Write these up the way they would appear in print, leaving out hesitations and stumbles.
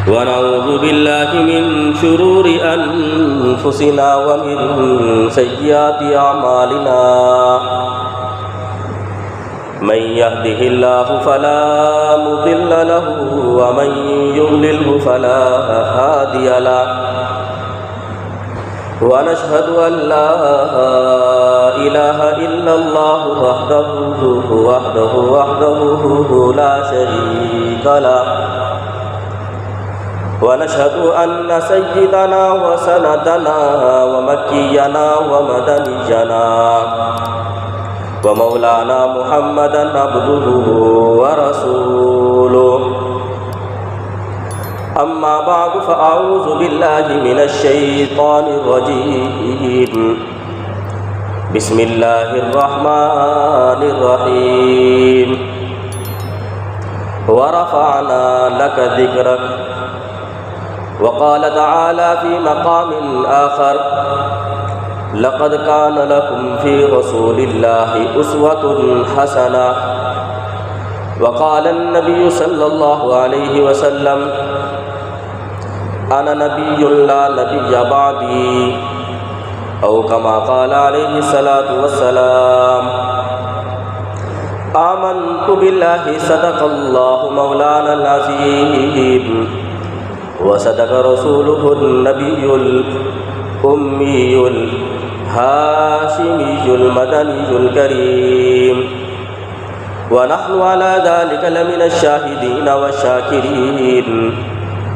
ونعوذ بالله من شرور أنفسنا ومن سيئات أعمالنا من يهده الله فلا مضل له ومن يضلله فلا هادي له ونشهد أن لا إله إلا الله وحده لا شريك له ونشهد أن سيدنا وسندنا ومكينا ومدنينا ومولانا محمدا عبده ورسوله أما بعد فأعوذ بالله من الشيطان الرجيم بسم الله الرحمن الرحيم ورفعنا لك ذكرك وقال تعالى في مقام آخر لقد كان لكم في رسول الله أسوة حسنة وقال النبي صلى الله عليه وسلم أنا نبي لا نبي بعدي أو كما قال عليه الصلاة والسلام آمنت بالله صدق الله مولانا العظيم وصدق رسوله النبي الأمي الهاشمي المدني الكريم ونحن على ذلك لمن الشاهدين والشاكرين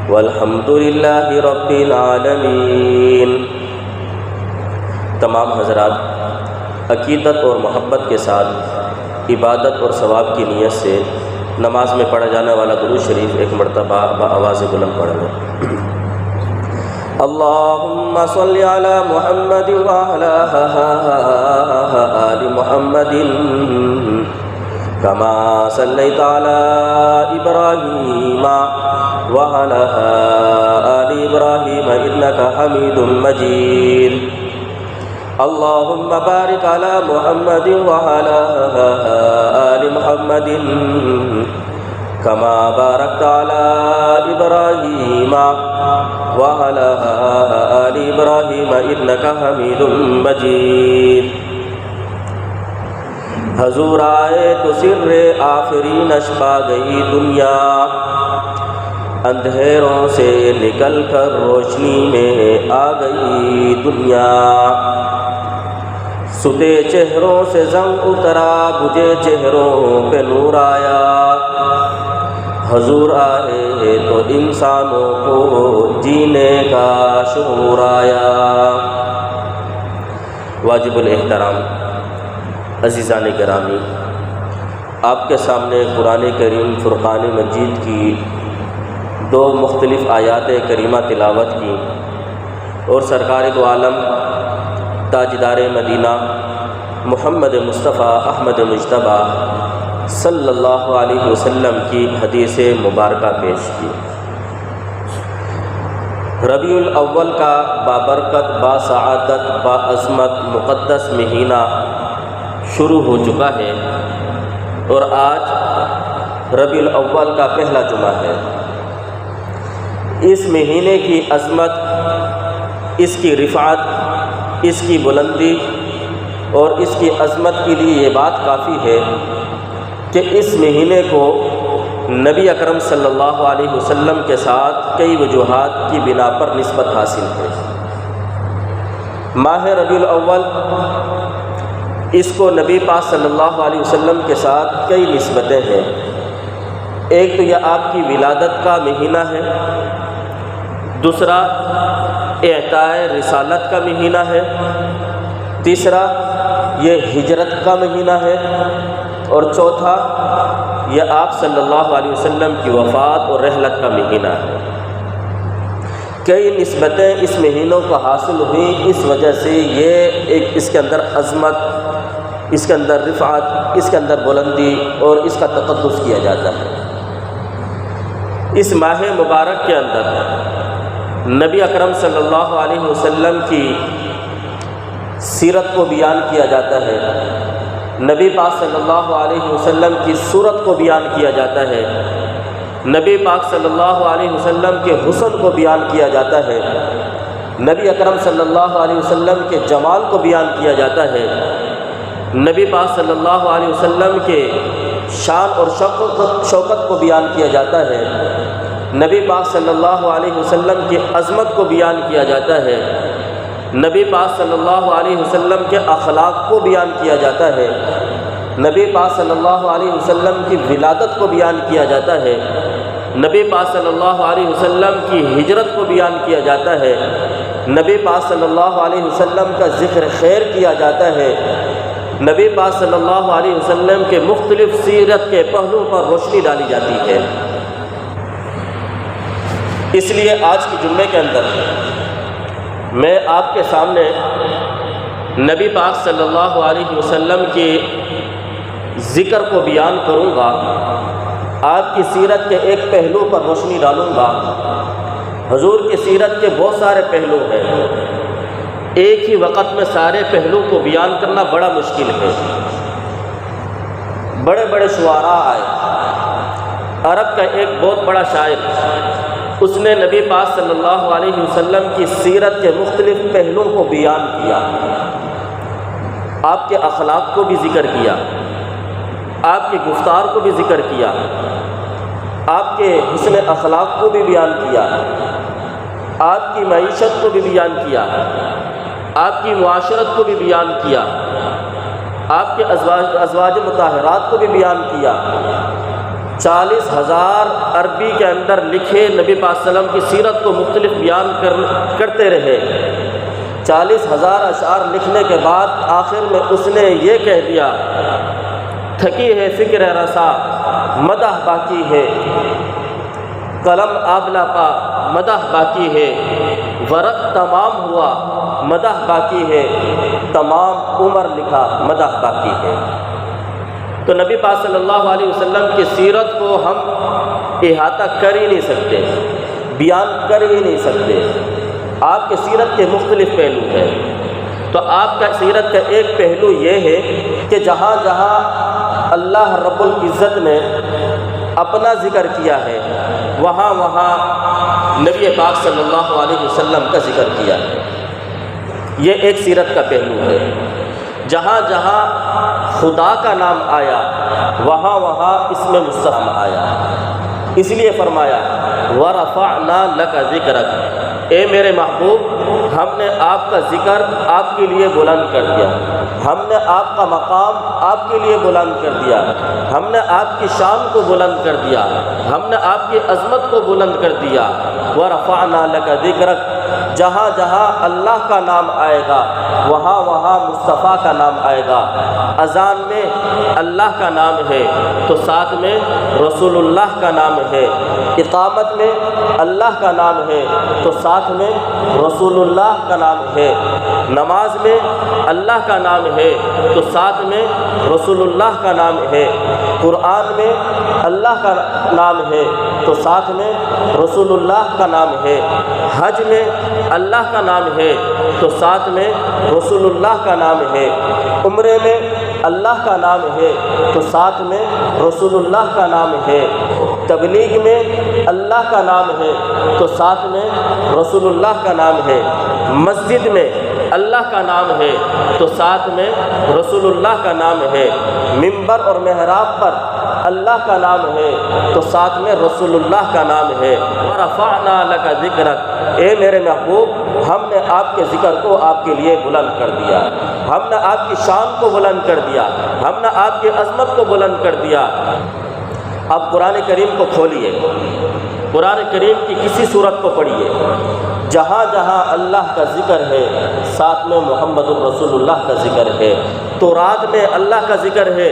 والحمد لله رب العالمین۔ تمام حضرات عقیدت اور محبت کے ساتھ عبادت اور ثواب کی نیت سے نماز میں پڑھا جانے والا درود شریف ایک مرتبہ بآواز بلند پڑھ لیں۔ اللہم صلی علی محمد وعلی آل محمد کما صلیت علی ابراہیم وعلی آل ابراہیم انک حمید مجید۔ اللہم بارک علی محمد وعلی آل محمد کما بارکت علی ابراہیم وعلی آل ابراہیم انک حمید مجید۔ حضور آئے تو سر آخری نشپا گئی دنیا، اندھیروں سے نکل کر روشنی میں آ گئی دنیا۔ ستے چہروں سے زنگ اترا، بجھے چہروں پہ نور آیا۔ حضور آئے تو انسانوں کو جینے کا شعور آیا۔ واجب الاحترام عزیزان گرامی، آپ کے سامنے قرآن کریم فرقان مجید کی دو مختلف آیات کریمہ تلاوت کی اور سرکار دو عالم تاجدار مدینہ محمد مصطفیٰ احمد مجتبیٰ صلی اللہ علیہ وسلم کی حدیث مبارکہ پیش کی۔ ربیع الاول کا بابرکت باسعادت باعظمت مقدس مہینہ شروع ہو چکا ہے اور آج ربیع الاول کا پہلا جمعہ ہے۔ اس مہینے کی عظمت، اس کی رفعت، اس کی بلندی اور اس کی عظمت کے لیے یہ بات کافی ہے کہ اس مہینے کو نبی اکرم صلی اللہ علیہ وسلم کے ساتھ کئی وجوہات کی بنا پر نسبت حاصل ہے۔ ماہ ربیع الاول، اس کو نبی پاک صلی اللہ علیہ وسلم کے ساتھ کئی نسبتیں ہیں۔ ایک تو یہ آپ کی ولادت کا مہینہ ہے، دوسرا اعطاء رسالت کا مہینہ ہے، تیسرا یہ ہجرت کا مہینہ ہے، اور چوتھا یہ آپ صلی اللہ علیہ وسلم کی وفات اور رحلت کا مہینہ ہے۔ کئی نسبتیں اس مہینوں کو حاصل ہوئیں، اس وجہ سے یہ ایک اس کے اندر عظمت، اس کے اندر رفعت، اس کے اندر بلندی اور اس کا تقدس کیا جاتا ہے۔ اس ماہ مبارک کے اندر نبی اکرم صلی اللہ علیہ وسلم کی سیرت کو بیان کیا جاتا ہے، نبی پاک صلی اللہ علیہ وسلم کی صورت کو بیان کیا جاتا ہے، نبی پاک صلی اللہ علیہ وسلم کے حسن کو بیان کیا جاتا ہے، نبی اکرم صلی اللہ علیہ وسلم کے جمال کو بیان کیا جاتا ہے، نبی پاک صلی اللہ علیہ وسلم کے شان اور شوکت کو بیان کیا جاتا ہے، نبی پاک صلی اللہ علیہ وسلم کی عظمت کو بیان کیا جاتا ہے، نبی پاک صلی اللہ علیہ وسلم کے اخلاق کو بیان کیا جاتا ہے، نبی پاک صلی اللہ علیہ وسلم کی ولادت کو بیان کیا جاتا ہے، نبی پاک صلی اللہ علیہ وسلم کی ہجرت کو بیان کیا جاتا ہے، نبی پاک صلی اللہ علیہ وسلم کا ذکر خیر کیا جاتا ہے، نبی پاک صلی اللہ علیہ وسلم کے مختلف سیرت کے پہلوؤں پر روشنی ڈالی جاتی ہے۔ اس لیے آج کے جمعے کے اندر میں آپ کے سامنے نبی پاک صلی اللہ علیہ وسلم کے ذکر کو بیان کروں گا، آپ کی سیرت کے ایک پہلو پر روشنی ڈالوں گا۔ حضور کی سیرت کے بہت سارے پہلو ہیں، ایک ہی وقت میں سارے پہلو کو بیان کرنا بڑا مشکل ہے۔ بڑے بڑے شعراء آئے، عرب کا ایک بہت بڑا شاعر، اس نے نبی پاک صلی اللہ علیہ وسلم کی سیرت کے مختلف پہلوؤں کو بیان کیا، آپ کے اخلاق کو بھی ذکر کیا، آپ کی گفتار کو بھی ذکر کیا، آپ کے حسن اخلاق کو بھی بیان کیا، آپ کی معیشت کو بھی بیان کیا، آپ کی معاشرت کو بھی بیان کیا، آپ کے ازواج مطہرات کو بھی بیان کیا۔ 40,000 عربی کے اندر لکھے نبی پاک صلی اللہ علیہ وسلم کی سیرت کو مختلف بیان کرتے رہے۔ 40,000 اشعار لکھنے کے بعد آخر میں اس نے یہ کہہ دیا، تھکی ہے فکر رسا مدح باقی ہے، قلم آبلا پا مدح باقی ہے، ورق تمام ہوا مدح باقی ہے، تمام عمر لکھا مدح باقی ہے۔ تو نبی پاک صلی اللہ علیہ وسلم کی سیرت کو ہم احاطہ کر ہی نہیں سکتے، بیان کر ہی نہیں سکتے۔ آپ کی سیرت کے مختلف پہلو ہیں، تو آپ کا سیرت کا ایک پہلو یہ ہے کہ جہاں جہاں اللہ رب العزت نے اپنا ذکر کیا ہے، وہاں وہاں نبی پاک صلی اللہ علیہ وسلم کا ذکر کیا ہے۔ یہ ایک سیرت کا پہلو ہے۔ جہاں جہاں خدا کا نام آیا، وہاں وہاں اسم مصطفیٰ آیا، اس لیے فرمایا وَرَفَعْنَا لَكَ ذِكْرَكَ، اے میرے محبوب ہم نے آپ کا ذکر آپ کے لیے بلند کر دیا، ہم نے آپ کا مقام آپ کے لیے بلند کر دیا، ہم نے آپ کی شان کو بلند کر دیا، ہم نے آپ کی عظمت کو بلند کر دیا۔ وَرَفَعْنَا لَكَ ذِكْرَكَ، جہاں جہاں اللہ کا نام آئے گا وہاں وہاں مصطفیٰ کا نام آئے گا۔ اذان میں اللہ کا نام ہے تو ساتھ میں رسول اللہ کا نام ہے، اقامت میں اللہ کا نام ہے تو ساتھ میں رسول اللہ کا نام ہے، نماز میں اللہ کا نام ہے تو ساتھ میں رسول اللہ کا نام ہے، قرآن میں اللہ کا نام ہے تو ساتھ میں رسول اللہ کا نام ہے، حج میں اللہ کا نام ہے تو ساتھ میں رسول اللہ کا نام ہے، عمرے میں اللہ کا نام ہے تو ساتھ میں رسول اللہ کا نام ہے، تبلیغ میں اللہ کا نام ہے تو ساتھ میں رسول اللہ کا نام ہے، مسجد میں اللہ کا نام ہے تو ساتھ میں رسول اللہ کا نام ہے، منبر اور محراب پر اللہ کا نام ہے تو ساتھ میں رسول اللہ کا نام ہے۔ وَرَفَعْنَا لَكَ ذِكْرَكَ، اے میرے محبوب ہم نے آپ کے ذکر کو آپ کے لیے بلند کر دیا، ہم نے آپ کی شان کو بلند کر دیا، ہم نے آپ کی عظمت کو بلند کر دیا۔ اب قرآن کریم کو کھولیے، قرآن کریم کی کسی صورت کو پڑھیے، جہاں جہاں اللہ کا ذکر ہے ساتھ میں محمد الرسول اللہ کا ذکر ہے، تورات میں اللہ کا ذکر ہے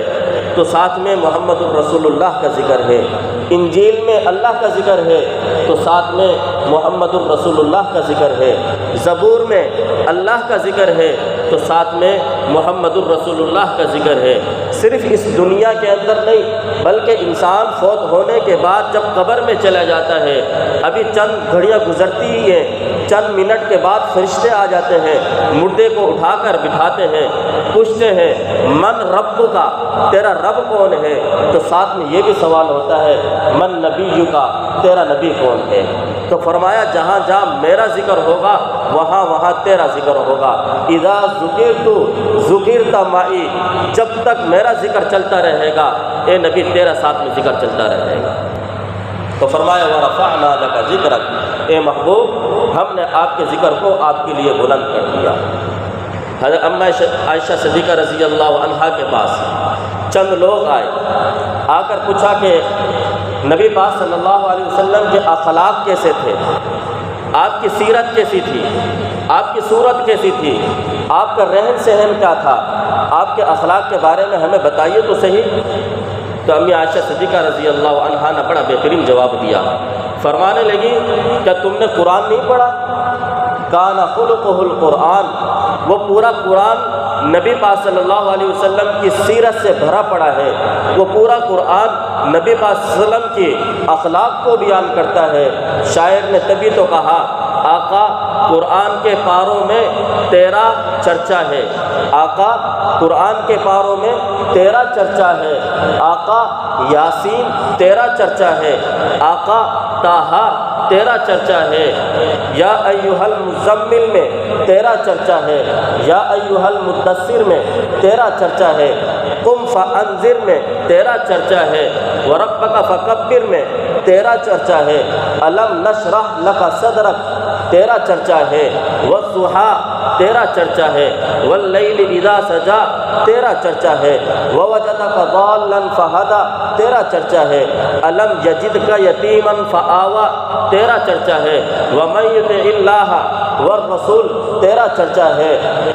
تو ساتھ میں محمد الرسول اللہ کا ذکر ہے، انجیل میں اللہ کا ذکر ہے تو ساتھ میں محمد الرسول اللہ کا ذکر ہے، زبور میں اللہ کا ذکر ہے تو ساتھ میں محمد الرسول اللہ کا ذکر ہے، صرف اس دنیا کے اندر نہیں بلکہ انسان فوت ہونے کے بعد جب قبر میں چلا جاتا ہے، ابھی چند گھڑیاں گزرتی ہی ہیں، چند منٹ کے بعد فرشتے آ جاتے ہیں، مردے کو اٹھا کر بٹھاتے ہیں، پوچھتے ہیں من رب کا، تیرا رب کون ہے؟ تو ساتھ میں یہ بھی سوال ہوتا ہے من نبی کا، تیرا نبی کون ہے؟ تو فرمایا جہاں جہاں میرا ذکر ہوگا وہاں وہاں تیرا ذکر ہوگا۔ اذا ذکرت ذکرت معی، جب تک میرا ذکر چلتا رہے گا اے نبی تیرا ساتھ میں ذکر چلتا رہے گا۔ تو فرمایا ورفعنا لک ذکرک، اے محبوب ہم نے آپ کے ذکر کو آپ کے لیے بلند کر دیا۔ حضرت ام عائشہ صدیقہ رضی اللہ عنہا کے پاس چند لوگ آئے، آ کر پوچھا کہ نبی پاک صلی اللہ علیہ وسلم کے اخلاق کیسے تھے، آپ کی سیرت کیسی تھی، آپ کی صورت کیسی تھی، آپ کا رہن سہن کیا تھا، آپ کے اخلاق کے بارے میں ہمیں بتائیے تو صحیح۔ تو امی عائشہ صدیقہ رضی اللہ عنہا نے بڑا بہترین جواب دیا، فرمانے لگی کیا تم نے قرآن نہیں پڑھا؟ کان خلقہ القرآن، وہ پورا قرآن نبی پاک صلی اللہ علیہ وسلم کی سیرت سے بھرا پڑا ہے، وہ پورا قرآن نبی پاک صلی اللہ علیہ وسلم کی اخلاق کو بیان کرتا ہے۔ شاعر نے تبھی تو کہا آقا قرآن کے پاروں میں تیرا چرچا ہے، آقا قرآن کے پاروں میں تیرا چرچا ہے، آقا یاسین تیرا چرچا ہے، آقا طٰہٰ تیرا چرچا ہے، یا ایھا المزمل میں تیرا چرچا ہے، یا ایھا المدثر میں تیرا چرچا ہے، قم فانذر میں تیرا چرچا ہے، وربک فکبر میں تیرا چرچا ہے، الم نشرح لک صدرک تیرا چرچا ہے، والضحیٰ تیرا چرچا ہے، واللیل اذا سجا تیرا چرچا ہے، ووجدک ضالا فہدی تیرا چرچا ہے، الم یجدک یتیما فآوی تیرا چرچا ہے، ومن یطع اللہ والرسول تیرا چرچا ہے،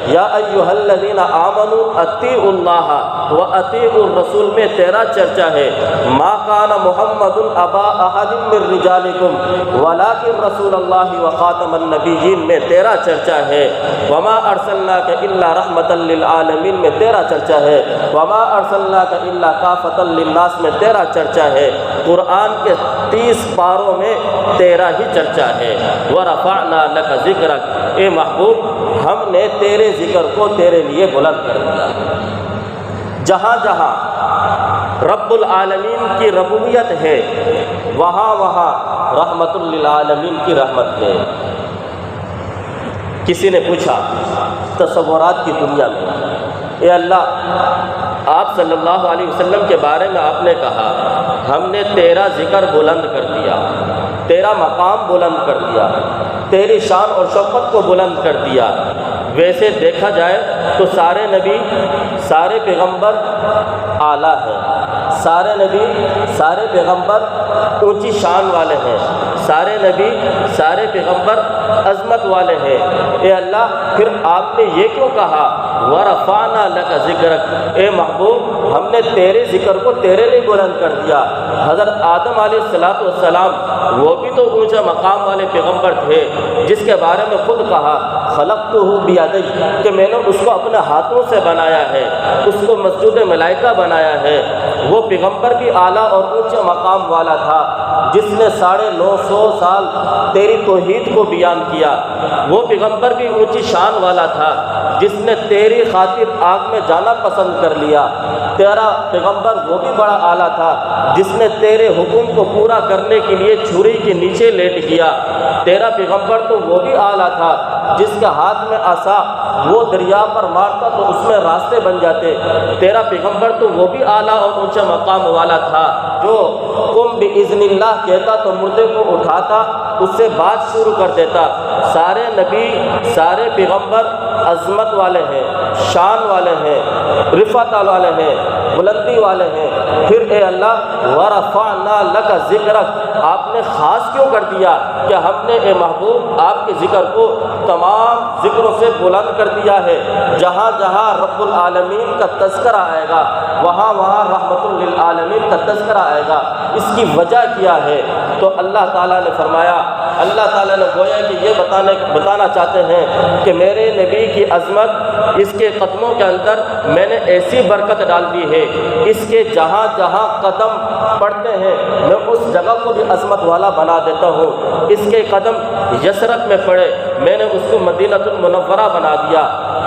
یا ایھا الذین آمنوا اطیعوا اللہ واطیعوا الرسول میں تیرا چرچا ہے، ما کان محمد ابا احد من رجالکم ولکن رسول اللہ وخاتم النبیین میں تیرا چرچا ہے، وما ارسلناک الا رحمۃ للعالمین میں تیرا چرچا ہے، وما ارسلناک الا کافۃ للناس میں تیرا چرچا ہے۔ قرآن کے 30 پاروں میں تیرا ہی چرچا ہے۔ ورفعنا لک ذکرک، اے محبوب ہم نے تیرے ذکر کو تیرے لیے بلند کر دیا۔ جہاں جہاں رب العالمین کی ربوبیت ہے وہاں وہاں رحمت للعالمین کی رحمت ہے۔ کسی نے پوچھا تصورات کی دنیا میں، اے اللہ آپ صلی اللہ علیہ وسلم کے بارے میں آپ نے کہا ہم نے تیرا ذکر بلند کر دیا، تیرا مقام بلند کر دیا، تیری شان اور شوکت کو بلند کر دیا۔ ویسے دیکھا جائے تو سارے نبی سارے پیغمبر اعلیٰ ہیں، سارے نبی سارے پیغمبر اونچی شان والے ہیں، سارے نبی سارے پیغمبر عظمت والے ہیں۔ اے اللہ پھر آپ نے یہ کیوں کہا ورفعنا لک ذکرک، اے محبوب ہم نے تیرے ذکر کو تیرے لیے بلند کر دیا۔ حضرت آدم علیہ السلام وہ بھی تو اونچا مقام والے پیغمبر تھے، جس کے بارے میں خود کہا خلقتہ بیدی، کہ میں نے اس کو اپنے ہاتھوں سے بنایا ہے، اس کو مسجود ملائکہ بنایا ہے۔ وہ پیغمبر بھی اعلیٰ اور اونچے مقام والا تھا، جس نے 950 سال تیری توحید کو بیان کیا۔ وہ پیغمبر بھی اونچی شان والا تھا، جس نے تیری خاطر آگ میں جانا پسند کر لیا۔ تیرا پیغمبر وہ بھی بڑا اعلیٰ تھا، جس نے تیرے حکم کو پورا کرنے کے لیے چھری کے نیچے لیٹ گیا۔ تیرا پیغمبر تو وہ بھی اعلیٰ تھا، جس کے ہاتھ میں عصا وہ دریا پر مارتا تو اس میں راستے بن جاتے۔ تیرا پیغمبر تو وہ بھی اعلیٰ اور اونچا مقام والا تھا، جو قم بإذن اللہ کہتا تو مردے کو اٹھاتا، اس سے بات شروع کر دیتا۔ سارے نبی سارے پیغمبر عظمت والے ہیں، شان والے ہیں، رفعت والے ہیں، بلندی والے ہیں۔ پھر اے اللہ ورفعنا لک ذکرک، آپ نے خاص کیوں کر دیا کہ ہم نے اے محبوب آپ کے ذکر کو تمام ذکروں سے بلند کر دیا ہے، جہاں جہاں رب العالمین کا تذکرہ آئے گا وہاں وہاں رحمت للعالمین کا تذکرہ آئے گا، اس کی وجہ کیا ہے؟ تو اللہ تعالیٰ نے فرمایا، اللہ تعالیٰ نے گویا کہ یہ بتانا چاہتے ہیں کہ میرے نبی کی عظمت، اس کے قدموں کے اندر میں نے ایسی برکت ڈال دی ہے، اس کے جہاں جہاں قدم پڑتے ہیں میں اس جگہ کو بھی عظمت والا بنا دیتا ہوں۔ اس کے قدم یثرب میں پڑے میں نے اس کو مدینہ المنورہ بنا دیا،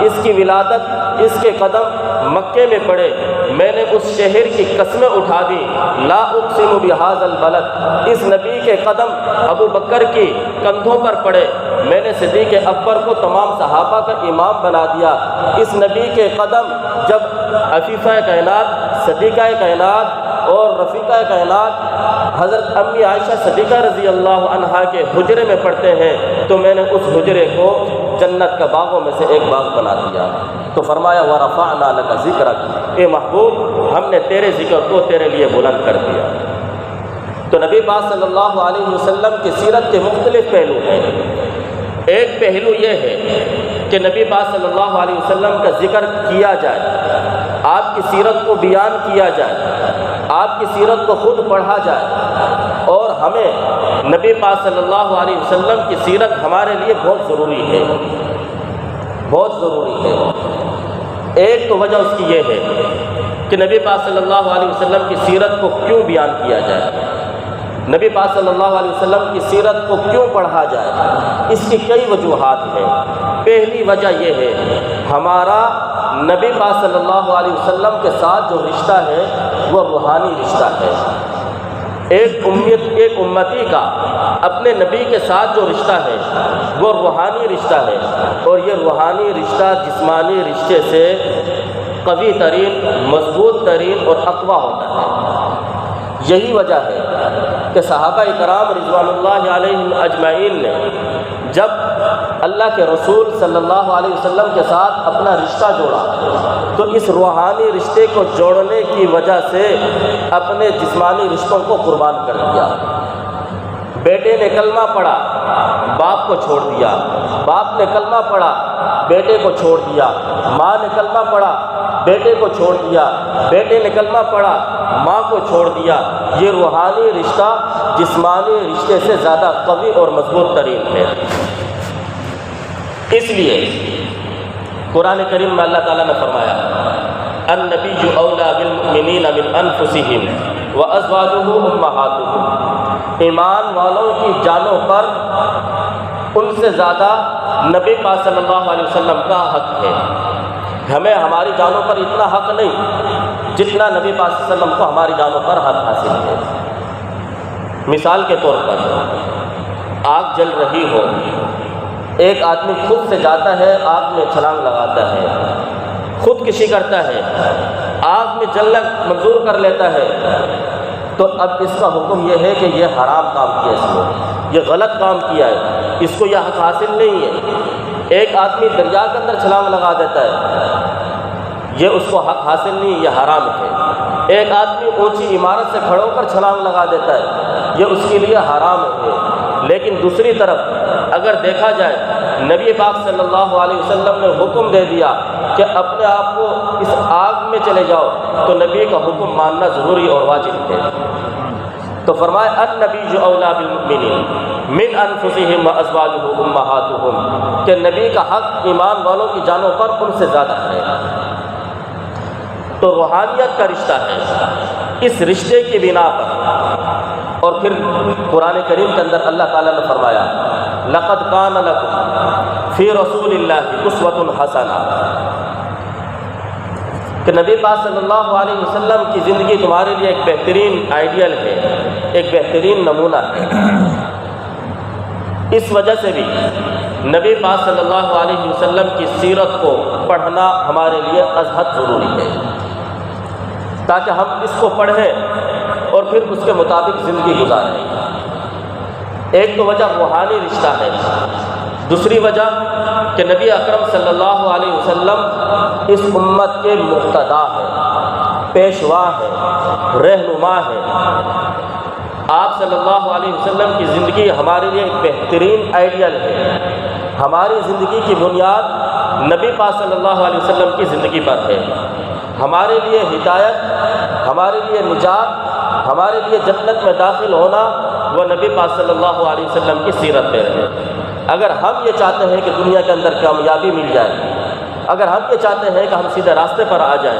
اس کی ولادت، اس کے قدم مکے میں پڑے میں نے اس شہر کی قسمیں اٹھا دی، لا اقسم بہذا البلد۔ اس نبی کے قدم ابو بکر کی کندھوں پر پڑے میں نے صدیق اکبر کو تمام صحابہ کا امام بنا دیا۔ اس نبی کے قدم جب عفیفہ کائنات، صدیقہ کائنات اور رفیقہ کائنات حضرت امی عائشہ صدیقہ رضی اللہ عنہا کے حجرے میں پڑھتے ہیں تو میں نے اس حجرے کو جنت کا باغوں میں سے ایک باغ بنا دیا۔ تو فرمایا وَرَفَعْنَا لَكَ ذِكْرَكَ، اے محبوب ہم نے تیرے ذکر کو تیرے لیے بلند کر دیا۔ تو نبی پاک صلی اللہ علیہ وسلم کی سیرت کے مختلف پہلو ہیں۔ ایک پہلو یہ ہے کہ نبی پاک صلی اللہ علیہ وسلم کا ذکر کیا جائے، آپ کی سیرت کو بیان کیا جائے، آپ کی سیرت کو خود پڑھا جائے، اور ہمیں نبی پاک صلی اللہ علیہ وسلم کی سیرت ہمارے لیے بہت ضروری ہے، بہت ضروری ہے۔ ایک تو وجہ اس کی یہ ہے کہ نبی پاک صلی اللہ علیہ وسلم کی سیرت کو کیوں بیان کیا جائے، نبی پاک صلی اللہ علیہ وسلم کی سیرت کو کیوں پڑھا جائے، اس کی کئی وجوہات ہیں۔ پہلی وجہ یہ ہے ہمارا نبی پاک صلی اللہ علیہ وسلم کے ساتھ جو رشتہ ہے وہ روحانی رشتہ ہے۔ ایک امتی کا اپنے نبی کے ساتھ جو رشتہ ہے وہ روحانی رشتہ ہے، اور یہ روحانی رشتہ جسمانی رشتے سے قوی ترین، مضبوط ترین اور اقویٰ ہوتا ہے۔ یہی وجہ ہے کہ صحابہ کرام رضوان اللہ علیہم اجمعین نے جب اللہ کے رسول صلی اللہ علیہ وسلم کے ساتھ اپنا رشتہ جوڑا تو اس روحانی رشتے کو جوڑنے کی وجہ سے اپنے جسمانی رشتوں کو قربان کر دیا۔ بیٹے نے کلمہ پڑھا، باپ کو چھوڑ دیا، باپ نے کلمہ پڑھا، بیٹے کو چھوڑ دیا، ماں نے کلمہ پڑھا، بیٹے کو چھوڑ دیا، بیٹے نے کلمہ پڑھا، ماں کو چھوڑ دیا۔ یہ روحانی رشتہ جسمانی رشتے سے زیادہ قوی اور مضبوط ترین ہے۔ اس لیے قرآن کریم میں اللہ تعالیٰ نے فرمایا النبی اولیٰ بالمؤمنین من انفسہم وازواجہ امہاتہم، ایمان والوں کی جانوں پر ان سے زیادہ نبی پاک صلی اللہ علیہ وسلم کا حق ہے۔ ہمیں ہماری جانوں پر اتنا حق نہیں جتنا نبی پاک صلی اللہ علیہ وسلم کو ہماری جانوں پر حق حاصل ہے۔ مثال کے طور پر آگ جل رہی ہو، ایک آدمی خود سے جاتا ہے، آگ میں چھلانگ لگاتا ہے، خودکشی کرتا ہے، آگ میں جلنا منظور کر لیتا ہے، تو اب اس کا حکم یہ ہے کہ یہ حرام کام کیا اس نے، یہ غلط کام کیا ہے، اس کو یہ حق حاصل نہیں ہے۔ ایک آدمی دریا کے اندر چھلانگ لگا دیتا ہے، یہ اس کو حق حاصل نہیں، یہ حرام ہے۔ ایک آدمی اونچی عمارت سے کھڑا ہو کر چھلانگ لگا دیتا ہے، یہ اس کے لیے حرام ہے۔ لیکن دوسری طرف اگر دیکھا جائے نبی پاک صلی اللہ علیہ وسلم نے حکم دے دیا کہ اپنے آپ کو اس آگ میں چلے جاؤ، تو نبی کا حکم ماننا ضروری اور واجب ہے۔ تو فرمایا النبی اولیٰ بالمؤمنین من انفسہم وازواجہ امہاتہم، کہ نبی کا حق ایمان والوں کی جانوں پر ان سے زیادہ ہے۔ تو روحانیت کا رشتہ ہے، اس رشتے کی بنا پر، اور پھر قرآن کریم کے اندر اللہ تعالیٰ نے فرمایا لقد کان لکم فی رسول اللہ اسوۃ حسنہ، کہ نبی پاک صلی اللہ علیہ وسلم کی زندگی تمہارے لیے ایک بہترین آئیڈیل ہے، ایک بہترین نمونہ ہے۔ اس وجہ سے بھی نبی پاک صلی اللہ علیہ وسلم کی سیرت کو پڑھنا ہمارے لیے ازحد ضروری ہے، تاکہ ہم اس کو پڑھیں اور پھر اس کے مطابق زندگی گزاریں۔ ایک تو وجہ روحانی رشتہ ہے، دوسری وجہ کہ نبی اکرم صلی اللہ علیہ وسلم اس امت کے مقتدا ہے، پیشوا ہے، رہنما ہے۔ آپ صلی اللہ علیہ وسلم کی زندگی ہمارے لیے ایک بہترین آئیڈیل ہے۔ ہماری زندگی کی بنیاد نبی پاک صلی اللہ علیہ وسلم کی زندگی پر ہے۔ ہمارے لیے ہدایت، ہمارے لیے نجات، ہمارے لیے جنت میں داخل ہونا وہ نبی پاک صلی اللہ علیہ وسلم کی سیرت پہ ہے۔ اگر ہم یہ چاہتے ہیں کہ دنیا کے اندر کامیابی مل جائے، اگر ہم یہ چاہتے ہیں کہ ہم سیدھے راستے پر آ جائیں،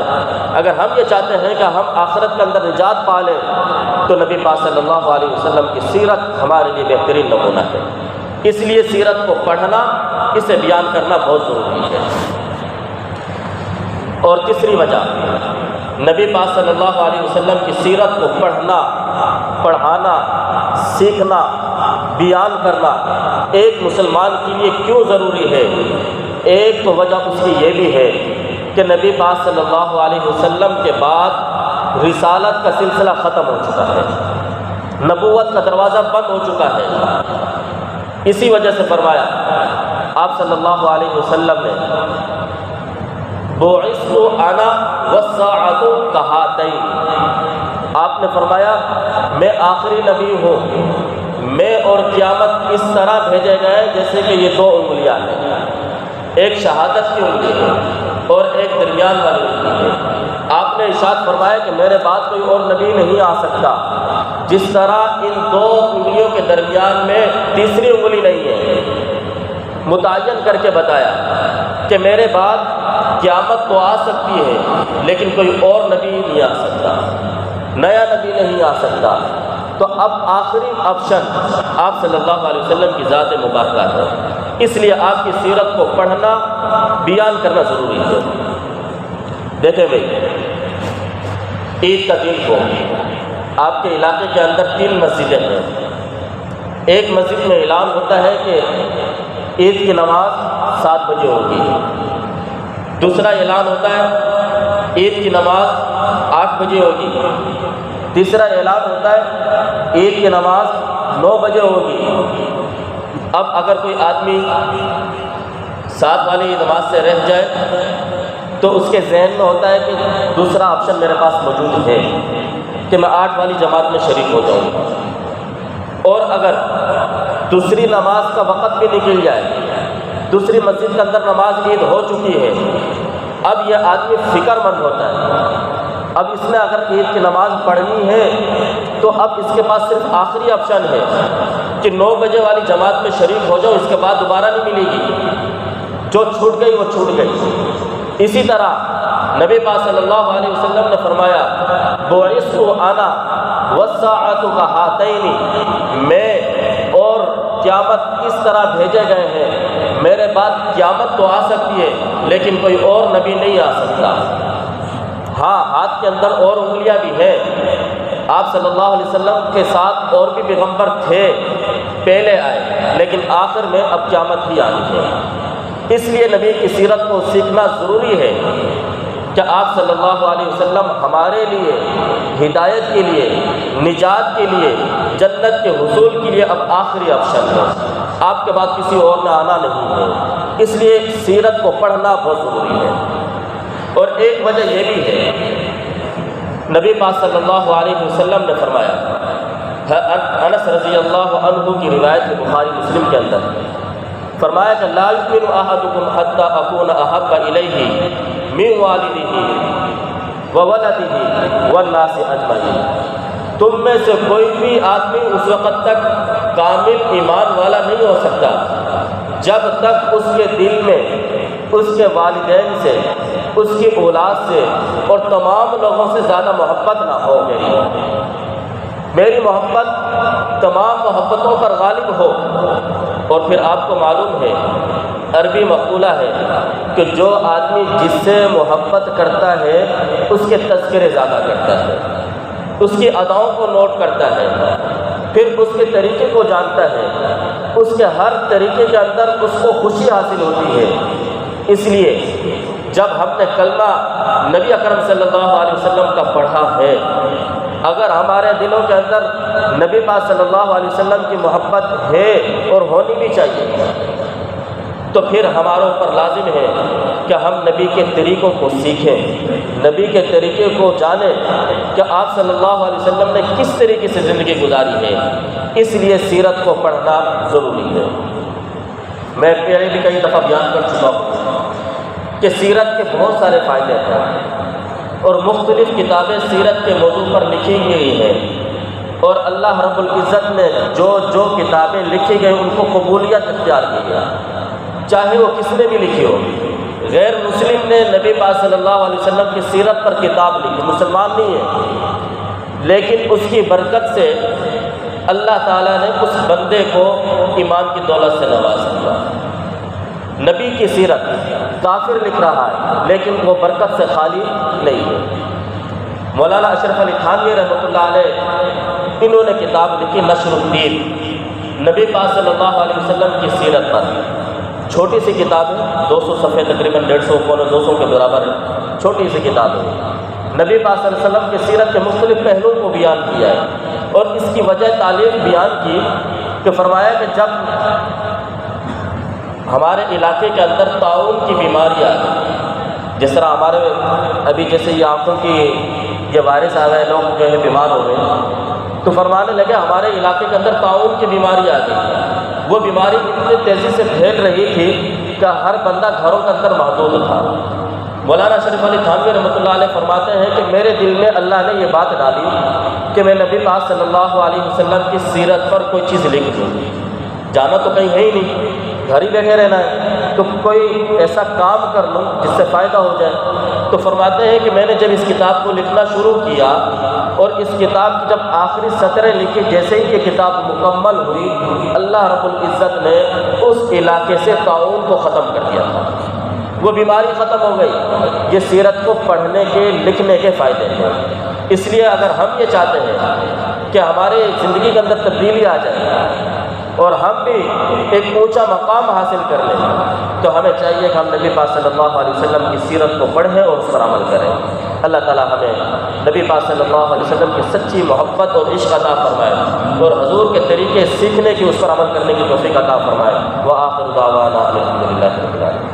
اگر ہم یہ چاہتے ہیں کہ ہم آخرت کے اندر نجات پا لیں، تو نبی پاک صلی اللہ علیہ وسلم کی سیرت ہمارے لیے بہترین نمونہ ہے۔ اس لیے سیرت کو پڑھنا، اسے بیان کرنا بہت ضروری ہے۔ اور تیسری وجہ، نبی پاک صلی اللہ علیہ وسلم کی سیرت کو پڑھنا، پڑھانا، سیکھنا، بیان کرنا ایک مسلمان کے لیے کیوں ضروری ہے؟ ایک تو وجہ اس کی یہ بھی ہے کہ نبی پاک صلی اللہ علیہ وسلم کے بعد رسالت کا سلسلہ ختم ہو چکا ہے، نبوت کا دروازہ بند ہو چکا ہے۔ اسی وجہ سے فرمایا آپ صلی اللہ علیہ وسلم نے بعثت انا والساعۃ کہاتین، آپ نے فرمایا میں آخری نبی ہوں، میں اور قیامت اس طرح بھیجے گئے جیسے کہ یہ دو انگلیاں ہیں، ایک شہادت کی انگلی ہے اور ایک درمیان والی انگلی ہے۔ آپ نے ارشاد فرمایا کہ میرے بعد کوئی اور نبی نہیں آ سکتا، جس طرح ان دو انگلیوں کے درمیان میں تیسری انگلی نہیں ہے۔ متعین کر کے بتایا کہ میرے بعد قیامت تو آ سکتی ہے لیکن کوئی اور نبی نہیں آ سکتا، نیا نبی نہیں آ سکتا۔ تو اب آخری آپشن آپ صلی اللہ علیہ وسلم کی ذات مبارکہ ہے، اس لیے آپ کی سیرت کو پڑھنا، بیان کرنا ضروری ہے۔ دیکھیں بھائی، عید کا دن کو آپ کے علاقے کے اندر 3 مسجدیں ہیں۔ ایک مسجد میں اعلان ہوتا ہے کہ عید کی نماز 7 بجے ہوگی، دوسرا اعلان ہوتا ہے عید کی نماز 8 بجے ہوگی، تیسرا اعلان ہوتا ہے عید کی نماز 9 بجے ہوگی۔ اب اگر کوئی آدمی 7 والی نماز سے رہ جائے تو اس کے ذہن میں ہوتا ہے کہ دوسرا آپشن میرے پاس موجود ہے کہ میں 8 والی جماعت میں شریک ہو جاؤں، اور اگر دوسری نماز کا وقت بھی نکل جائے، دوسری مسجد کے اندر نماز عید ہو چکی ہے، اب یہ آدمی فکر مند ہوتا ہے۔ اب اس نے اگر عید کی نماز پڑھنی ہے تو اب اس کے پاس صرف آخری آپشن ہے کہ 9 بجے والی جماعت میں شریک ہو جاؤ، اس کے بعد دوبارہ نہیں ملے گی، جو چھوٹ گئی وہ چھوٹ گئی۔ اسی طرح نبی پاک صلی اللہ علیہ وسلم نے فرمایا بعثت انا والساعۃ کہاتین، میں اور قیامت اس طرح بھیجے گئے ہیں، میرے بعد قیامت تو آ سکتی ہے لیکن کوئی اور نبی نہیں آ سکتا۔ ہاں، ہاتھ کے اندر اور انگلیاں بھی ہیں، آپ صلی اللہ علیہ وسلم کے ساتھ اور بھی پیغمبر تھے، پہلے آئے، لیکن آخر میں اب قیامت ہی آنی ہے۔ اس لیے نبی کی سیرت کو سیکھنا ضروری ہے کہ آپ صلی اللہ علیہ وسلم ہمارے لیے ہدایت کے لیے، نجات کے لیے، جنت کے حصول کے لیے اب آخری آپشن ہے، آپ کے بعد کسی اور نے آنا نہیں ہے۔ اس لیے سیرت کو پڑھنا بہت ضروری ہے۔ اور ایک وجہ یہ بھی ہے، نبی پاک صلی اللہ علیہ وسلم نے فرمایا، انس رضی اللہ عنہ کی روایت ہے بخاری مسلم کے اندر، فرمایا کہ لا یؤمن احدکم حتی اکون احب الیہ من والدہ وولدہ والناس اجمعین، تم میں سے کوئی بھی آدمی اس وقت تک کامل ایمان والا نہیں ہو سکتا جب تک اس کے دل میں اس کے والدین سے، اس کی اولاد سے اور تمام لوگوں سے زیادہ محبت نہ ہو۔ میری محبت تمام محبتوں پر غالب ہو۔ اور پھر آپ کو معلوم ہے، عربی مقولہ ہے کہ جو آدمی جس سے محبت کرتا ہے اس کے تذکرے زیادہ کرتا ہے، اس کی اداؤں کو نوٹ کرتا ہے، پھر اس کے طریقے کو جانتا ہے، اس کے ہر طریقے کے اندر اس کو خوشی حاصل ہوتی ہے۔ اس لیے جب ہم نے کلمہ نبی اکرم صلی اللہ علیہ وسلم کا پڑھا ہے، اگر ہمارے دلوں کے اندر نبی پاک صلی اللہ علیہ وسلم کی محبت ہے اور ہونی بھی چاہیے، تو پھر ہمارے اوپر لازم ہے کہ ہم نبی کے طریقوں کو سیکھیں، نبی کے طریقے کو جانیں کہ آپ صلی اللہ علیہ وسلم نے کس طریقے سے زندگی گزاری ہے۔ اس لیے سیرت کو پڑھنا ضروری ہے۔ میں پہلے بھی کئی دفعہ بیان کر چکا ہوں کہ سیرت کے بہت سارے فائدے ہیں اور مختلف کتابیں سیرت کے موضوع پر لکھی گئی ہیں، اور اللہ رب العزت نے جو کتابیں لکھی گئی ان کو قبولیت اختیار کی ہے، چاہے وہ کس نے بھی لکھی ہو۔ غیر مسلم نے نبی پاک صلی اللہ علیہ وسلم کی سیرت پر کتاب لکھی، مسلمان نہیں ہے، لیکن اس کی برکت سے اللہ تعالیٰ نے اس بندے کو ایمان کی دولت سے نواز دیا۔ نبی کی سیرت کافر لکھ رہا ہے لیکن وہ برکت سے خالی نہیں ہے۔ مولانا اشرف علی تھانوی رحمۃ اللہ علیہ انہوں نے کتاب لکھی نشر الدین، نبی پاک صلی اللہ علیہ وسلم کی سیرت پر۔ چھوٹی سی کتاب ہے، 200 صفحے، تقریباً 150 پونے 200 کے برابر ہے، چھوٹی سی کتاب ہے۔ نبی پاک صلی اللہ علیہ وسلم کی سیرت کے مختلف پہلوؤں کو بیان کیا ہے، اور اس کی وجہ تعلیم بیان کی کہ فرمایا کہ جب ہمارے علاقے کے اندر طاعون کی بیماری آ گئی، جس طرح ہمارے ابھی جیسے یہ آنکھوں کی یہ وائرس آ گئے، لوگ جو ہے بیمار ہو گئے، تو فرمانے لگے ہمارے علاقے کے اندر طاعون کی بیماری آ گئی۔ وہ بیماری اتنی تیزی سے پھیل رہی تھی کہ ہر بندہ گھروں کے اندر محدود تھا۔ مولانا شریف علی تھانوی رحمۃ اللہ علیہ فرماتے ہیں کہ میرے دل میں اللہ نے یہ بات ڈالی کہ میں نبی پاک صلی اللہ علیہ وسلم کی سیرت پر کوئی چیز لکھ دوں۔ جانا تو کہیں ہے ہی نہیں، گھر ہی بیٹھے رہنا ہے، تو کوئی ایسا کام کر لوں جس سے فائدہ ہو جائے۔ تو فرماتے ہیں کہ میں نے جب اس کتاب کو لکھنا شروع کیا اور اس کتاب کی جب آخری سطریں لکھی، جیسے ہی یہ کتاب مکمل ہوئی، اللہ رب العزت نے اس علاقے سے طاعون کو ختم کر دیا تھا، وہ بیماری ختم ہو گئی۔ یہ سیرت کو پڑھنے کے لکھنے کے فائدے ہیں۔ اس لیے اگر ہم یہ چاہتے ہیں کہ ہمارے زندگی کے اندر تبدیلی آ جائے اور ہم بھی ایک اونچا مقام حاصل کر لیں، تو ہمیں چاہیے کہ ہم نبی پاک صلی اللہ علیہ وسلم کی سیرت کو پڑھیں اور اس پر عمل کریں۔ اللہ تعالیٰ ہمیں نبی پاک صلی اللہ علیہ وسلم کی سچی محبت اور عشق عطا فرمائے، اور حضور کے طریقے سیکھنے کی، اس پر عمل کرنے کی توفیق عطا فرمائے۔ وآخر دعوانا الحمدللہ رب العالمین۔